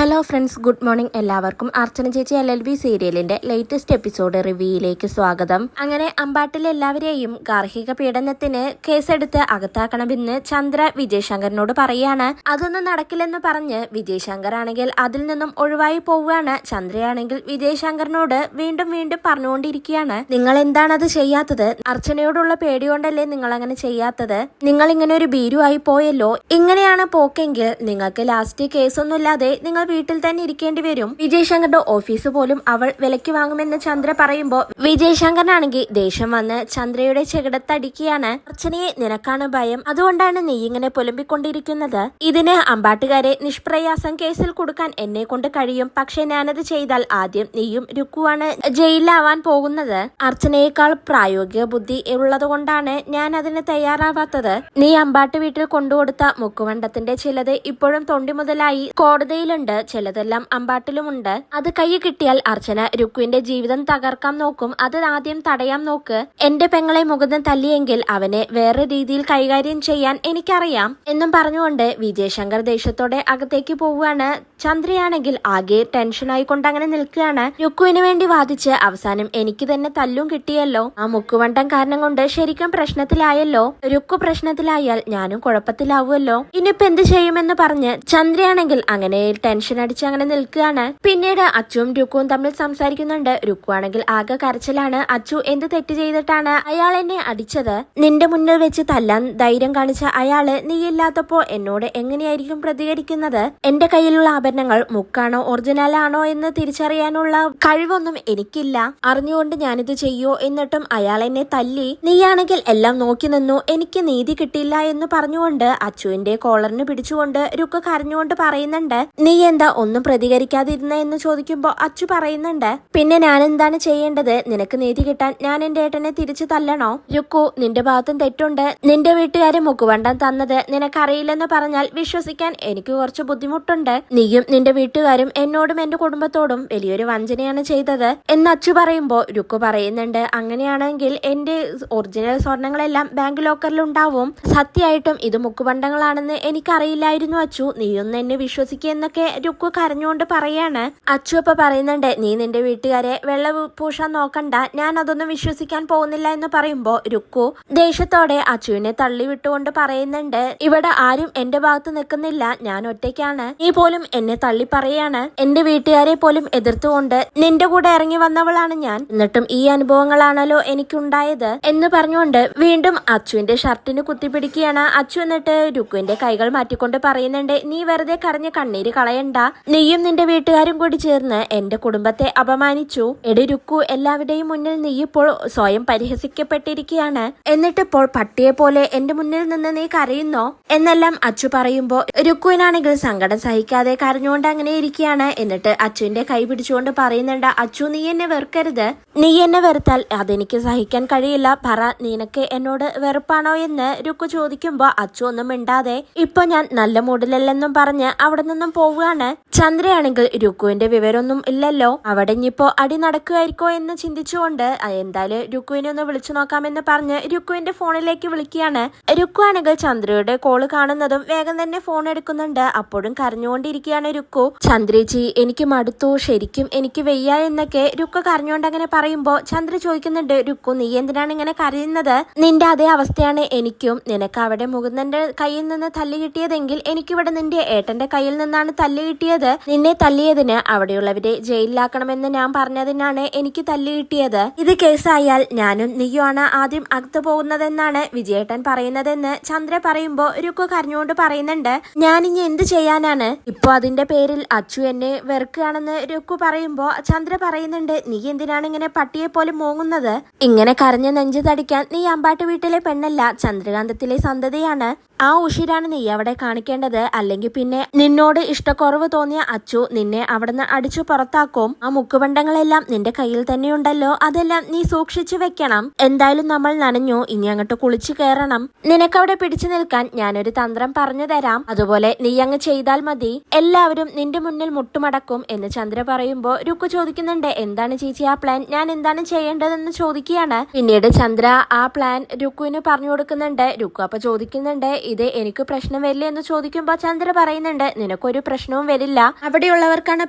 Hello friends, good morning. എല്ലാവർക്കും അർച്ചന ചേച്ചി LLB സീരിയലിന്റെ ലേറ്റസ്റ്റ് എപ്പിസോഡ് റിവ്യൂയിലേക്ക് സ്വാഗതം. അങ്ങനെ അമ്പാട്ടിലെ എല്ലാവരെയും ഗാർഹിക പീഡനത്തിന് കേസെടുത്ത് അകത്താക്കണമെന്ന് ചന്ദ്ര വിജയ് ശങ്കറിനോട് പറയാണ്. അതൊന്നും നടക്കില്ലെന്ന് പറഞ്ഞ് വിജയ് ശങ്കർ ആണെങ്കിൽ അതിൽ നിന്നും ഒഴിവായി പോവുകയാണ്. ചന്ദ്രയാണെങ്കിൽ വിജയ് ശങ്കറിനോട് വീണ്ടും പറഞ്ഞുകൊണ്ടിരിക്കുകയാണ്, നിങ്ങൾ എന്താണ് അത് ചെയ്യാത്തത്? അർച്ചനയോടുള്ള പേടി കൊണ്ടല്ലേ നിങ്ങൾ അങ്ങനെ ചെയ്യാത്തത്? നിങ്ങൾ ഇങ്ങനെ ഒരു ഭീരുവായി പോയല്ലോ. ഇങ്ങനെയാണ് പോക്കെങ്കിൽ നിങ്ങൾക്ക് ലാസ്റ്റ് കേസൊന്നുമില്ലാതെ നിങ്ങൾ വീട്ടിൽ തന്നെ ഇരിക്കേണ്ടി വരും. വിജയ് ശങ്കറിന്റെ ഓഫീസ് പോലും അവൾ വിലക്ക് വാങ്ങുമെന്ന് ചന്ദ്ര പറയുമ്പോ വിജയ് ശങ്കറിനാണെങ്കിൽ ദേഷ്യം വന്ന് ചന്ദ്രയുടെ ചെകിടത്തടിക്കുകയാണ്. അർച്ചനയെ നിനക്കാണ് ഭയം, അതുകൊണ്ടാണ് നീ ഇങ്ങനെ പുലമ്പിക്കൊണ്ടിരിക്കുന്നത്. ഇതിന് അമ്പാട്ടുകാരെ നിഷ്പ്രയാസം കേസിൽ കൊടുക്കാൻ എന്നെ കൊണ്ട് കഴിയും. പക്ഷെ ഞാനത് ചെയ്താൽ ആദ്യം നീയും രുക്കുവാണ് ജയിലിലാവാൻ പോകുന്നത്. അർച്ചനയേക്കാൾ പ്രായോഗിക ബുദ്ധി ഉള്ളത് കൊണ്ടാണ് ഞാൻ അതിന് തയ്യാറാവാത്തത്. നീ അമ്പാട്ട് വീട്ടിൽ കൊണ്ടുകൊടുത്ത മുക്കുവണ്ടത്തിന്റെ ചിലത് ഇപ്പോഴും തൊണ്ടി മുതലായി കോടതിയിലുണ്ട്, ചിലതെല്ലാം അമ്പാട്ടിലുമുണ്ട്. അത് കൈ കിട്ടിയാൽ അർച്ചന രുക്കുവിന്റെ ജീവിതം തകർക്കാൻ നോക്കും. അത് ആദ്യം തടയാൻ നോക്ക്. എന്റെ പെങ്ങളെ മുകുന്ദൻ തല്ലിയെങ്കിൽ അവനെ വേറെ രീതിയിൽ കൈകാര്യം ചെയ്യാൻ എനിക്കറിയാം എന്നും പറഞ്ഞുകൊണ്ട് വിജയ് ശങ്കർ ദേഷ്യത്തോടെ അകത്തേക്ക് പോവുകയാണ്. ചന്ദ്രയാണെങ്കിൽ ആകെ ടെൻഷനായിക്കൊണ്ട് അങ്ങനെ നിൽക്കുകയാണ്. രുക്കുവിന് വേണ്ടി വാദിച്ച് അവസാനം എനിക്ക് തന്നെ തല്ലും കിട്ടിയല്ലോ. ആ മുക്കുവണ്ടം കാരണം കൊണ്ട് ശരിക്കും പ്രശ്നത്തിലായല്ലോ. രുക്കു പ്രശ്നത്തിലായാൽ ഞാനും കുഴപ്പത്തിലാവുമല്ലോ. ഇനിയിപ്പോ എന്ത് ചെയ്യുമെന്ന് പറഞ്ഞ് ചന്ദ്രയാണെങ്കിൽ അങ്ങനെ ടെൻഷൻ അടിച്ച് അങ്ങനെ നിൽക്കുകയാണ്. പിന്നീട് അച്ചുവും രുക്കുവും തമ്മിൽ സംസാരിക്കുന്നുണ്ട്. രുക്കു ആണെങ്കിൽ ആകെ കരച്ചിലാണ്. അച്ചു എന്ത് തെറ്റ് ചെയ്തിട്ടാണ് അയാൾ എന്നെ അടിച്ചത്? നിന്റെ മുന്നിൽ വെച്ച് തല്ലാൻ ധൈര്യം കാണിച്ച അയാള് നീയില്ലാത്തപ്പോ എന്നോട് എങ്ങനെയായിരിക്കും പ്രതികരിക്കുന്നത്? എന്റെ കയ്യിലുള്ള ആഭരണങ്ങൾ മുക്കാണോ ഒറിജിനൽ ആണോ എന്ന് തിരിച്ചറിയാനുള്ള കഴിവൊന്നും എനിക്കില്ല. അറിഞ്ഞുകൊണ്ട് ഞാനിത് ചെയ്യോ? എന്നിട്ടും അയാൾ എന്നെ തല്ലി. നീയാണെങ്കിൽ എല്ലാം നോക്കി നിന്നു, എനിക്ക് നീതി കിട്ടില്ല എന്ന് പറഞ്ഞുകൊണ്ട് അച്ചുവിന്റെ കോളറിന് പിടിച്ചുകൊണ്ട് രുക്കു കരഞ്ഞുകൊണ്ട് പറയുന്നുണ്ട്, നീ എന്താ ഒന്നും പ്രതികരിക്കാതിരുന്ന എന്ന് ചോദിക്കുമ്പോ അച്ചു പറയുന്നുണ്ട്, പിന്നെ ഞാൻ എന്താണ് ചെയ്യേണ്ടത്? നിനക്ക് നീതി കിട്ടാൻ ഞാൻ എന്റെ ഏട്ടനെ തിരിച്ചു തല്ലണോ? രുക്കു, നിന്റെ ഭാഗത്തും തെറ്റുണ്ട്. നിന്റെ വീട്ടുകാരെ മുക്കുവണ്ടം തന്നത് നിനക്കറിയില്ലെന്ന് പറഞ്ഞാൽ വിശ്വസിക്കാൻ എനിക്ക് കുറച്ച് ബുദ്ധിമുട്ടുണ്ട്. നീയും നിന്റെ വീട്ടുകാരും എന്നോടും എന്റെ കുടുംബത്തോടും വലിയൊരു വഞ്ചനയാണ് ചെയ്തത് എന്ന് അച്ചു പറയുമ്പോ രുക്കു പറയുന്നുണ്ട്, അങ്ങനെയാണെങ്കിൽ എന്റെ ഒറിജിനൽ സ്വർണങ്ങളെല്ലാം ബാങ്ക് ലോക്കറിൽ ഉണ്ടാവും. സത്യമായിട്ടും ഇത് മുക്കുവണ്ടങ്ങളാണെന്ന് എനിക്കറിയില്ലായിരുന്നു അച്ചു, നീയൊന്ന് എന്നെ വിശ്വസിക്കുന്നൊക്കെ രുക്കു കരഞ്ഞുകൊണ്ട് പറയാണ്. അച്ചു ഇപ്പൊ പറയുന്നുണ്ട്, നീ നിന്റെ വീട്ടുകാരെ വെള്ള പൂശാൻ നോക്കണ്ട, ഞാൻ അതൊന്നും വിശ്വസിക്കാൻ പോകുന്നില്ല എന്ന് പറയുമ്പോ രുക്കു ദേഷ്യത്തോടെ അച്ചുവിനെ തള്ളി വിട്ടുകൊണ്ട് പറയുന്നുണ്ട്, ഇവിടെ ആരും എന്റെ ഭാഗത്ത് നിൽക്കുന്നില്ല, ഞാൻ ഒറ്റയ്ക്കാണ്. നീ പോലും എന്നെ തള്ളി പറയാണ്. എന്റെ വീട്ടുകാരെ പോലും എതിർത്തുകൊണ്ട് നിന്റെ കൂടെ ഇറങ്ങി വന്നവളാണ് ഞാൻ, എന്നിട്ടും ഈ അനുഭവങ്ങളാണല്ലോ എനിക്കുണ്ടായത് എന്ന് പറഞ്ഞുകൊണ്ട് വീണ്ടും അച്ചുവിന്റെ ഷർട്ടിന് കുത്തിപ്പിടിക്കുകയാണ്. അച്ചു എന്നിട്ട് രുക്കുവിന്റെ കൈകൾ മാറ്റിക്കൊണ്ട് പറയുന്നുണ്ട്, നീ വെറുതെ കരഞ്ഞ് കണ്ണീര് കളയണ്ട. നീയും നിന്റെ വീട്ടുകാരും കൂടി ചേർന്ന് എന്റെ കുടുംബത്തെ അപമാനിച്ചു. എടി രുക്കു, എല്ലാവരുടെയും മുന്നിൽ നീ ഇപ്പോൾ സ്വയം പരിഹസിക്കപ്പെട്ടിരിക്കുകയാണ്. എന്നിട്ടിപ്പോൾ പട്ടിയെ പോലെ എന്റെ മുന്നിൽ നിന്ന് നീ കരയുന്നോ എന്നെല്ലാം അച്ചു പറയുമ്പോ രുക്കുവിനാണെങ്കിൽ സങ്കടം സഹിക്കാതെ കരഞ്ഞുകൊണ്ട് അങ്ങനെ ഇരിക്കുകയാണ്. എന്നിട്ട് അച്ചുവിന്റെ കൈ പിടിച്ചുകൊണ്ട് പറയുന്നുണ്ട്, അച്ചു നീ എന്നെ വെറുക്കരുത്. നീ എന്നെ വെറുത്താൽ അതെനിക്ക് സഹിക്കാൻ കഴിയില്ല. പറ, നിനക്ക് എന്നോട് വെറുപ്പാണോ എന്ന് രുക്കു ചോദിക്കുമ്പോ അച്ചു ഒന്നും മിണ്ടാതെ ഇപ്പൊ ഞാൻ നല്ല മൂഡിലല്ലെന്നും പറഞ്ഞ് അവിടെ നിന്നും പോവുകയാണ്. ചന്ദ്രയാണെങ്കിൽ രുക്കുവിന്റെ വിവരമൊന്നും ഇല്ലല്ലോ, അവിടെ ഇനിയിപ്പോ അടി നടക്കുമായിരിക്കോ എന്ന് ചിന്തിച്ചുകൊണ്ട് എന്തായാലും രുക്കുവിനെ ഒന്ന് വിളിച്ചു നോക്കാമെന്ന് പറഞ്ഞ് രുക്കുവിന്റെ ഫോണിലേക്ക് വിളിക്കുകയാണ്. രുക്കു ആണെങ്കിൽ ചന്ദ്രയുടെ കോള് കാണുന്നതും വേഗം തന്നെ ഫോൺ എടുക്കുന്നുണ്ട്. അപ്പോഴും കരഞ്ഞുകൊണ്ടിരിക്കുകയാണ് രുക്കു. ചന്ദ്രേച്ചി, എനിക്ക് മടുത്തു, ശരിക്കും എനിക്ക് വെയ്യ എന്നൊക്കെ രുക്കു കരഞ്ഞുകൊണ്ട് അങ്ങനെ പറയുമ്പോ ചന്ദ്ര ചോദിക്കുന്നുണ്ട്, രുക്കു നീ എന്തിനാണ് ഇങ്ങനെ കരയുന്നത്? നിന്റെ അതേ അവസ്ഥയാണ് എനിക്കും. നിനക്ക് അവിടെ മുകുന്ദന്റെ കയ്യിൽ നിന്ന് തല്ല് കിട്ടിയതെങ്കിൽ എനിക്കിവിടെ നിന്റെ ഏട്ടന്റെ കയ്യിൽ നിന്നാണ് തല്ല് കിട്ടിയത്. നിന്നെ തല്ലിയതിന് അവിടെയുള്ളവരെ ജയിലിലാക്കണമെന്ന് ഞാൻ പറഞ്ഞതിനാണ് എനിക്ക് തല്ല് കിട്ടിയത്. ഇത് കേസായാൽ ഞാനും നീയുമാണ് ആദ്യം അകത്ത് പോകുന്നതെന്നാണ് വിജയേട്ടൻ പറയുന്നതെന്ന് ചന്ദ്ര പറയുമ്പോ രുക്കു കരഞ്ഞുകൊണ്ട് പറയുന്നുണ്ട്, ഞാനിനി എന്ത് ചെയ്യാനാണ്? ഇപ്പൊ അതിന്റെ പേരിൽ അച്ചു എന്നെ വെറുക്കുകയാണെന്ന് രുക്കു പറയുമ്പോ ചന്ദ്ര പറയുന്നുണ്ട്, നീ എന്തിനാണ് ഇങ്ങനെ പട്ടിയെ പോലെ മോങ്ങുന്നത്? ഇങ്ങനെ കരഞ്ഞ് നെഞ്ചു തടിക്കാൻ നീ അമ്പാട്ട് വീട്ടിലെ പെണ്ണല്ല, ചന്ദ്രകാന്തത്തിലെ സന്തതിയാണ്. ആ ഉഷിരാണ് നീ അവിടെ കാണിക്കേണ്ടത്. അല്ലെങ്കിൽ പിന്നെ നിന്നോട് ഇഷ്ടക്കുറവ് തോന്നിയ അച്ചു നിന്നെ അവിടുന്ന് അടിച്ചു പുറത്താക്കും. ആ മുക്കുവണ്ടങ്ങളെല്ലാം നിന്റെ കയ്യിൽ തന്നെയുണ്ടല്ലോ, അതെല്ലാം നീ സൂക്ഷിച്ചു വെക്കണം. എന്തായാലും നമ്മൾ നനഞ്ഞു, ഇനി അങ്ങോട്ട് കുളിച്ചു കയറണം. നിനക്കവിടെ പിടിച്ചു നിൽക്കാൻ ഞാനൊരു തന്ത്രം പറഞ്ഞു തരാം, അതുപോലെ നീ അങ്ങ് ചെയ്താൽ മതി. എല്ലാവരും നിന്റെ മുന്നിൽ മുട്ടുമടക്കും എന്ന് ചന്ദ്ര പറയുമ്പോ രുക്കു ചോദിക്കുന്നുണ്ട്, എന്താണ് ചേച്ചി ആ പ്ലാൻ? ഞാൻ എന്താണ് ചെയ്യേണ്ടതെന്ന് ചോദിക്കുകയാണ്. പിന്നീട് ചന്ദ്ര ആ പ്ലാൻ രുക്കുവിന് പറഞ്ഞു കൊടുക്കുന്നുണ്ട്. രുക്കു അപ്പൊ ചോദിക്കുന്നുണ്ട്, ഇത് എനിക്ക് പ്രശ്നം വരില്ല എന്ന് ചോദിക്കുമ്പോൾ ചന്ദ്ര പറയുന്നുണ്ട്, നിനക്കൊരു പ്രശ്നവും വരില്ല, അവിടെയുള്ളവർക്കാണ്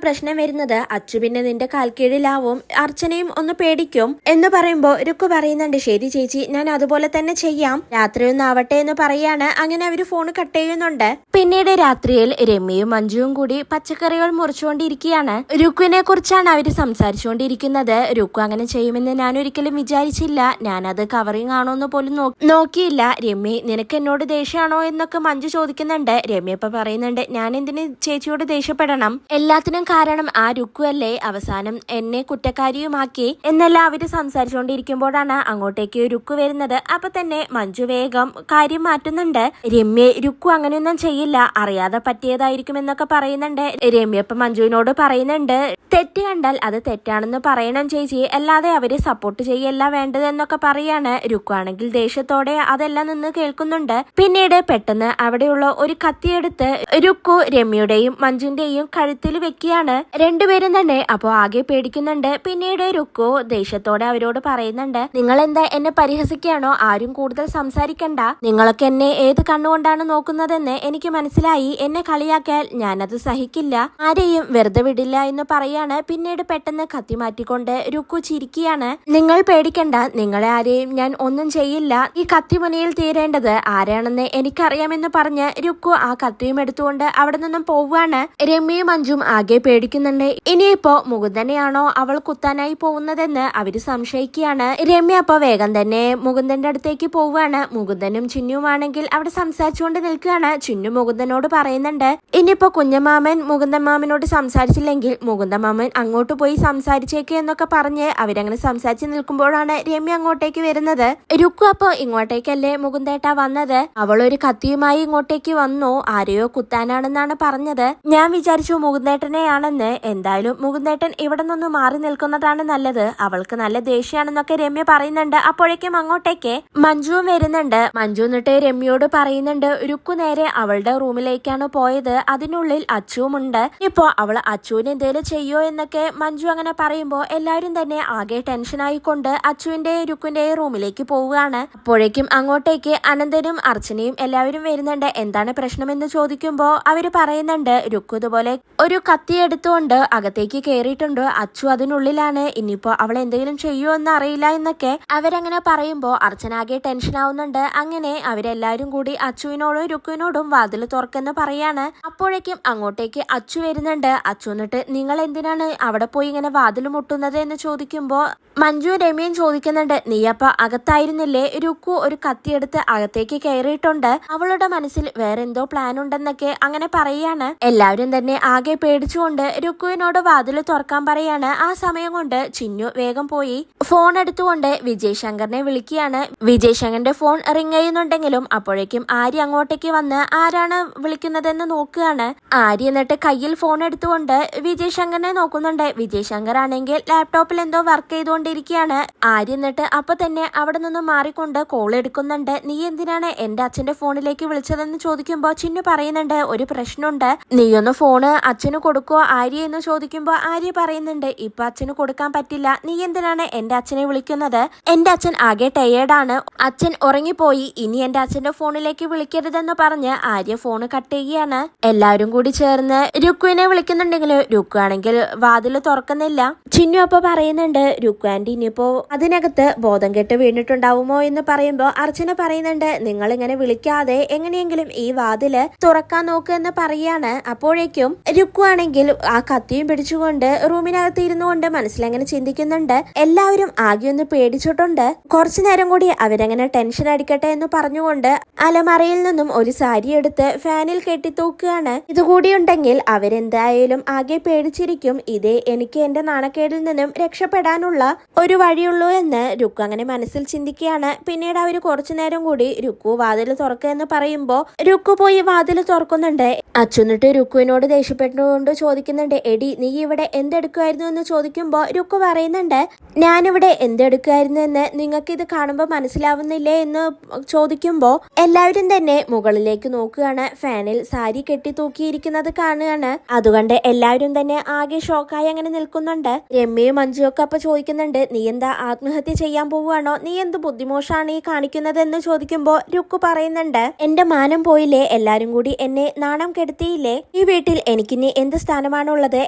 പ്രശ്നം വരുന്നത്. അച്ചു പിന്നെ നിന്റെ കാൽക്കീഴിലാവും, അർച്ചനയും ഒന്ന് പേടിക്കും എന്ന് പറയുമ്പോ രുക്കു പറയുന്നുണ്ട് ശരി ചേച്ചി, ഞാൻ അതുപോലെ തന്നെ ചെയ്യാം, രാത്രിയൊന്നും ആവട്ടെ എന്ന് പറയാണ്. അങ്ങനെ അവര് ഫോൺ കട്ട് ചെയ്യുന്നുണ്ട്. പിന്നീട് രാത്രിയിൽ രമ്യയും മഞ്ജുവും കൂടി പച്ചക്കറികൾ മുറിച്ചുകൊണ്ടിരിക്കുകയാണ്. രുക്കുവിനെ കുറിച്ചാണ് അവര് സംസാരിച്ചുകൊണ്ടിരിക്കുന്നത്. രുക്കു അങ്ങനെ ചെയ്യുമെന്ന് ഞാൻ ഒരിക്കലും വിചാരിച്ചില്ല, ഞാനത് കവറിങ് ആണോന്ന് പോലും നോക്കിയില്ല. രമ്യ നിനക്ക് എന്നോട് ദേഷ്യമാണോ എന്നൊക്കെ മഞ്ജു ചോദിക്കുന്നുണ്ട്. രമ്യ ഇപ്പൊ പറയുന്നുണ്ട് ഞാൻ എന്തിന് ചേച്ചിയോട് ദേഷ്യപ്പെടണം, എല്ലാത്തിനും കാരണം ആ രുക്കു അല്ലേ, അവസാനം എന്നെ കുറ്റക്കാരിയുമാക്കി എന്നെല്ലാം അവര് സംസാരിച്ചുകൊണ്ടിരിക്കുമ്പോഴാണ് അങ്ങോട്ടേക്ക് രുക്കു വരുന്നത്. അപ്പൊ തന്നെ മഞ്ജു വേഗം കാര്യം മാറ്റുന്നുണ്ട്. രമ്യ രുക്കു അങ്ങനെയൊന്നും ചെയ്യില്ല, അറിയാതെ പറ്റിയതായിരിക്കും എന്നൊക്കെ പറയുന്നുണ്ട്. രമ്യ ഇപ്പൊ മഞ്ജുവിനോട് പറയുന്നുണ്ട് തെറ്റ് കണ്ടാൽ അത് തെറ്റാണെന്ന് പറയണം ചേച്ചി, അല്ലാതെ അവരെ സപ്പോർട്ട് ചെയ്യല്ല വേണ്ടതെന്നൊക്കെ പറയാണ്. രുക്കു ആണെങ്കിൽ ദേഷ്യത്തോടെ അതെല്ലാം നിന്ന് കേൾക്കുന്നുണ്ട്. പിന്നീട് പെട്ടെന്ന് അവിടെയുള്ള ഒരു കത്തിയെടുത്ത് രുക്കു രമ്യയുടെയും മഞ്ജുവിന്റെയും കഴുത്തിൽ വെക്കുകയാണ്. രണ്ടുപേരും തന്നെ അപ്പോ ആകെ പേടിക്കുന്നുണ്ട്. പിന്നീട് രുക്കു ദേഷ്യത്തോടെ അവരോട് പറയുന്നുണ്ട് നിങ്ങൾ എന്താ എന്നെ പരിഹസിക്കുകയാണോ, ആരും കൂടുതൽ സംസാരിക്കണ്ട, നിങ്ങളൊക്കെ എന്നെ ഏത് കണ്ണുകൊണ്ടാണ് നോക്കുന്നതെന്ന് എനിക്ക് മനസ്സിലായി, എന്നെ കളിയാക്കിയാൽ ഞാനത് സഹിക്കില്ല, ആരെയും വെറുതെ വിടില്ല എന്ന് പറയാണ്. പിന്നീട് പെട്ടെന്ന് കത്തി മാറ്റിക്കൊണ്ട് രുക്കു ചിരിക്കുകയാണ്. നിങ്ങൾ പേടിക്കണ്ട, നിങ്ങളെ ആരെയും ഞാൻ ഒന്നും ചെയ്യില്ല, ഈ കത്തിമുനയിൽ തീരേണ്ടത് ആരാണെന്ന് എനിക്കറിയാമെന്ന് പറഞ്ഞ് രുക്കു ആ കത്തിയും എടുത്തുകൊണ്ട് അവിടെ നിന്നും പോവുകയാണ്. രമ്യയും മഞ്ജും ആകെ പേടിക്കുന്നുണ്ട്. ഇനിയിപ്പോ മുകുന്ദനെയാണോ അവൾ കുത്താനായി പോകുന്നതെന്ന് അവര് സംശയിക്കുകയാണ്. രമ്യ അപ്പൊ വേഗം തന്നെ മുകുന്ദന്റെ അടുത്തേക്ക് പോവുകയാണ്. മുകുന്ദനും ചിന്നുമാണെങ്കിൽ അവിടെ സംസാരിച്ചുകൊണ്ട് നിൽക്കുകയാണ്. ചിന്നു മുകുന്ദനോട് പറയുന്നുണ്ട് ഇനിയിപ്പോ കുഞ്ഞമാമൻ മുകുന്ദൻ മാമനോട് സംസാരിച്ചില്ലെങ്കിൽ മുകുന്ദ മാമൻ അങ്ങോട്ട് പോയി സംസാരിച്ചേക്ക് എന്നൊക്കെ പറഞ്ഞ് അവരങ്ങനെ സംസാരിച്ച് നിൽക്കുമ്പോഴാണ് രമ്യ അങ്ങോട്ടേക്ക് വരുന്നത്. രുക്കു അപ്പൊ ഇങ്ങോട്ടേക്കല്ലേ മുകുന്ദേട്ട വന്നത്, അവളൊരു കത്തിയുമായി ഇങ്ങോട്ടേക്ക് വന്നു, ആരെയോ കുത്താനാണെന്നാണ് പറഞ്ഞത്, ഞാൻ വിചാരിച്ചു മുകുന്ദേട്ടനെയാണെന്ന്, എന്തായാലും മുകുന്ദേട്ടൻ ഇവിടെ നിന്ന് മാറി നിൽക്കുന്നതാണ് നല്ലത്, അവൾക്ക് നല്ല ദേഷ്യമാണെന്നൊക്കെ രമ്യ പറയുന്നുണ്ട്. അപ്പോഴേക്കും അങ്ങോട്ടേക്ക് മഞ്ജുവും വരുന്നുണ്ട്. മഞ്ജു എന്നിട്ട് രമ്യയോട് പറയുന്നുണ്ട് രുക്കു നേരെ അവളുടെ റൂമിലേക്കാണ് പോയത്, അതിനുള്ളിൽ അച്ചുവുമുണ്ട്, ഇപ്പോ അവൾ അച്ചുവിന് എന്തേലും ചെയ്യോ എന്നൊക്കെ മഞ്ജു അങ്ങനെ പറയുമ്പോ എല്ലാവരും തന്നെ ആകെ ടെൻഷൻ ആയിക്കൊണ്ട് അച്ചുവിന്റെ രുക്കുവിന്റെ റൂമിലേക്ക് പോവുകയാണ്. അപ്പോഴേക്കും അങ്ങോട്ടേക്ക് അനന്തനും അർച്ചനയും എല്ലാവരും വരുന്നുണ്ട്. എന്താണ് പ്രശ്നമെന്ന് ചോദിക്കുമ്പോ അവര് പറയുന്നുണ്ട് രുക്കു ഇതുപോലെ ഒരു കത്തി എടുത്തുകൊണ്ട് അകത്തേക്ക് കയറിയിട്ടുണ്ട്, അച്ചു അതിനുള്ളിലാണ്, ഇനിയിപ്പോ അവൾ എന്തെങ്കിലും ചെയ്യുമോ എന്ന് അറിയില്ല എന്നൊക്കെ അവരങ്ങനെ പറയുമ്പോ അർച്ചന ആകെ ടെൻഷൻ ആവുന്നുണ്ട്. അങ്ങനെ അവരെല്ലാരും കൂടി അച്ചുവിനോടും രുക്കുവിനോടും വാതിൽ തുറക്കെന്ന് പറയാണ്. അപ്പോഴേക്കും അങ്ങോട്ടേക്ക് അച്ചു വരുന്നുണ്ട്. അച്ചു എന്നിട്ട് നിങ്ങൾ എന്തിനാണ് അവിടെ പോയി ഇങ്ങനെ വാതിൽ മുട്ടുന്നത് എന്ന് ചോദിക്കുമ്പോ മഞ്ജു രമ്യയും ചോദിക്കുന്നുണ്ട് നീയപ്പ അകത്തായിരുന്നില്ലേ, രുക്കു ഒരു കത്തിയെടുത്ത് അകത്തേക്ക് കയറിയിട്ടുണ്ട്, അവളുടെ മനസ്സിൽ വേറെന്തോ പ്ലാൻ ഉണ്ടെന്നൊക്കെ അങ്ങനെ പറയാണ്. എല്ലാവരും തന്നെ ആകെ പേടിച്ചുകൊണ്ട് രുക്കുവിനോട് വാതിൽ തുറക്കാൻ പറയാണ്. ആ സമയം കൊണ്ട് ചിന്നു വേഗം പോയി ഫോൺ എടുത്തുകൊണ്ട് വിജയ് ശങ്കറിനെ വിളിക്കുകയാണ്. വിജയ് ശങ്കറിന്റെ ഫോൺ റിങ് ചെയ്യുന്നുണ്ടെങ്കിലും അപ്പോഴേക്കും ആര്യ അങ്ങോട്ടേക്ക് വന്ന് ആരാണ് വിളിക്കുന്നതെന്ന് നോക്കുകയാണ്. ആര്യ എന്നിട്ട് കയ്യിൽ ഫോൺ എടുത്തുകൊണ്ട് വിജയ് ശങ്കറിനെ നോക്കുന്നുണ്ട്. വിജയ് ശങ്കർ ആണെങ്കിൽ ലാപ്ടോപ്പിൽ എന്തോ വർക്ക് ചെയ്തുകൊണ്ടിരിക്കുകയാണ്. ആര്യ എന്നിട്ട് അപ്പൊ തന്നെ അവിടെ നിന്ന് മാറിക്കൊണ്ട് കോൾ എടുക്കുന്നുണ്ട്. നീ എന്തിനാണ് എന്റെ അച്ഛന്റെ ഫോണിലേക്ക് വിളിച്ചതെന്ന് ചോദിക്കുമ്പോ ചിന്നു പറയുന്നുണ്ട് ഒരു പ്രശ്നമുണ്ട്, നീയൊന്ന് ഫോണ് അച്ഛന് കൊടുക്കോ ആര്യ എന്ന് ചോദിക്കുമ്പോ ആര്യ പറയുന്നുണ്ട് ഇപ്പൊ അച്ഛന് കൊടുക്കാൻ പറ്റില്ല, നീ എന്തിനാണ് എന്റെ അച്ഛനെ വിളിക്കുന്നത്, എന്റെ അച്ഛൻ ആകെ ടയേർഡാണ്, അച്ഛൻ ഉറങ്ങിപ്പോയി, ഇനി എന്റെ അച്ഛന്റെ ഫോണിലേക്ക് വിളിക്കരുതെന്ന് പറഞ്ഞ് ആര്യ ഫോണ് കട്ട് ചെയ്യുകയാണ്. എല്ലാവരും കൂടി ചേർന്ന് രുക്കുവിനെ വിളിക്കുന്നുണ്ടെങ്കിലും രുക്കു ആണെങ്കിൽ വാതിൽ തുറക്കുന്നില്ല. ചിന്നു അപ്പൊ പറയുന്നുണ്ട് രുക്കു ആന്റി ഇനിയിപ്പോ അതിനകത്ത് ബോധം കെട്ട് വീണിട്ടുണ്ടാവുമോ എന്ന് പറയുമ്പോ അർച്ചന പറയുന്നുണ്ട് നിങ്ങൾ ഇങ്ങനെ വിളിക്കാതെ എങ്ങനെയെങ്കിലും ഈ വാതില് തുറക്കാൻ നോക്ക് എന്ന് പറയാണ്. അപ്പോഴേക്കും രുക്കു ആണെങ്കിൽ ആ കത്തിയും പിടിച്ചുകൊണ്ട് റൂമിനകത്ത് ഇരുന്നു കൊണ്ട് മനസ്സിലങ്ങനെ ചിന്തിക്കുന്നുണ്ട്. എല്ലാവരും ആകെ ഒന്ന് പേടിച്ചിട്ടുണ്ട്. കുറച്ചു നേരം കൂടി അവരങ്ങനെ ടെൻഷൻ അടിക്കട്ടെ എന്ന് പറഞ്ഞുകൊണ്ട് അലമറയിൽ നിന്നും ഒരു സാരി എടുത്ത് ഫാനിൽ കെട്ടിത്തൂക്കുകയാണ്. ഇതുകൂടി ഉണ്ടെങ്കിൽ അവരെന്തായാലും ആകെ പേടിച്ചിരിക്കും. ഇതേ എനിക്ക് എന്റെ നാണക്കേടിൽ നിന്നും രക്ഷപ്പെടാനുള്ള ഒരു വഴിയുള്ളൂ എന്ന് രുക്കു അങ്ങനെ മനസ്സിൽ ചിന്തിക്കുകയാണ്. പിന്നീട് അവര് കുറച്ചു നേരം കൂടി രുക്കു വാതിൽ തുറക്കുക എന്ന് പറയുമ്പോ രുക്കു പോയി വാതിൽ തുറക്കുന്നുണ്ട്. അച്ചുന്നിട്ട് രുക്കുവിനോട് ദേഷ്യപ്പെട്ടുകൊണ്ട് ചോദിക്കുന്നുണ്ട് എടി നീ ഇവിടെ എന്തെടുക്കുമായിരുന്നു എന്ന് ചോദിക്കുമ്പോ രുക്കു പറയുന്നുണ്ട് ഞാനിവിടെ എന്തെടുക്കുമായിരുന്നു എന്ന് നിങ്ങൾക്ക് ഇത് കാണുമ്പോൾ മനസ്സിലാവുന്നില്ലേ എന്ന് ചോദിക്കുമ്പോ എല്ലാവരും തന്നെ മുകളിലേക്ക് നോക്കുകയാണ്. ഫാനിൽ സാരി കെട്ടി തൂക്കിയിരിക്കുന്നത് കാണുകയാണ്. അതുകൊണ്ട് എല്ലാവരും തന്നെ ആകെ ഷോക്കായി അങ്ങനെ നിൽക്കുന്നുണ്ട്. രമ്യയും മഞ്ജുവും ഒക്കെ അപ്പൊ ചോദിക്കുന്നുണ്ട് നീ എന്താ ആത്മഹത്യ ചെയ്യാൻ പോവുകയാണോ, നീ എന്ത് ബുദ്ധിമോശാണ് ഈ കാണിക്കുന്നത് എന്ന് ചോദിക്കുമ്പോ രുക്കു പറയുന്നുണ്ട് എന്റെ മാനം പോയില്ലേ, എല്ലാരും കൂടി എന്നെ നാണം കെടുത്തിയില്ലേ, ഈ വീട്ടിൽ എനിക്കിനി എന്ത് സ്ഥാനമാണുള്ളത്?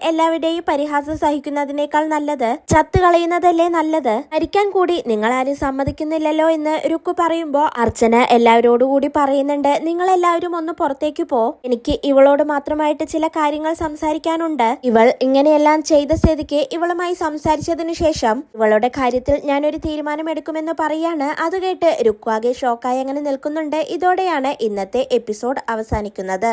എല്ലാവരുടെയും പരിഹാസം സഹിക്കുന്നതിനേക്കാൾ നല്ലത് ചത്തു കളയുന്നതല്ലേ നല്ലത്. മരിക്കാൻ കൂടി നിങ്ങൾ ആരും സമ്മതിക്കുന്നില്ലല്ലോ എന്ന് രുക്കു പറയുമ്പോ അർച്ചന എല്ലാവരോടും കൂടി പറയുന്നുണ്ട്, നിങ്ങൾ എല്ലാവരും ഒന്ന് പുറത്തേക്ക് പോ, എനിക്ക് ഇവളോട് മാത്രമായിട്ട് ചില കാര്യങ്ങൾ സംസാരിക്കാനുണ്ട്. ഇവൾ ഇങ്ങനെയെല്ലാം ചെയ്ത സ്ഥിതിക്ക് ഇവളുമായി സംസാരിച്ചതിനു ശേഷം ഇവളുടെ കാര്യത്തിൽ ഞാനൊരു തീരുമാനമെടുക്കുമെന്ന് പറയാണ്. അത് കേട്ട് രുക്കു ആകെ ഷോക്കായി അങ്ങനെ നിൽക്കുന്നുണ്ട്. ഇതോടെയാണ് ഇന്നത്തെ എപ്പിസോഡ് അവസാനിക്കുന്നത്.